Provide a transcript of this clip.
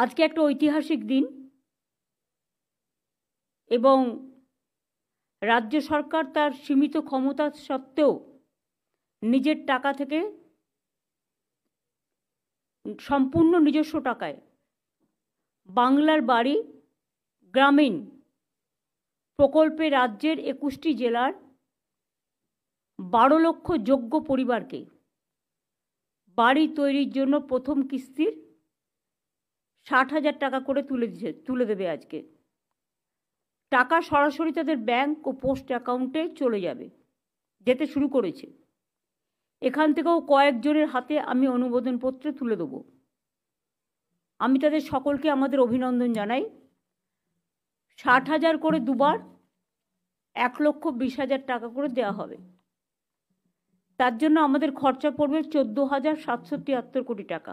আজকে একটা ঐতিহাসিক দিন এবং রাজ্য সরকার তার সীমিত ক্ষমতা সত্ত্বেও নিজের টাকা থেকে সম্পূর্ণ নিজস্ব টাকায় বাংলার বাড়ি গ্রামীণ প্রকল্পে রাজ্যের 21টি জেলার 12 লক্ষ যোগ্য পরিবারকে বাড়ি তৈরির জন্য প্রথম কিস্তির 60,000 টাকা করে তুলে দেবে। আজকে টাকা সরাসরি তাদের ব্যাংক ও পোস্ট অ্যাকাউন্টে যেতে শুরু করেছে। এখান থেকেও কয়েকজনের হাতে আমি অনুমোদনপত্র তুলে দেব। আমি তাদের সকলকে আমাদের অভিনন্দন জানাই। 60,000 করে দুবার 1,20,000 টাকা করে দেওয়া হবে। তার জন্য আমাদের খরচা পড়বে 14,773 কোটি টাকা।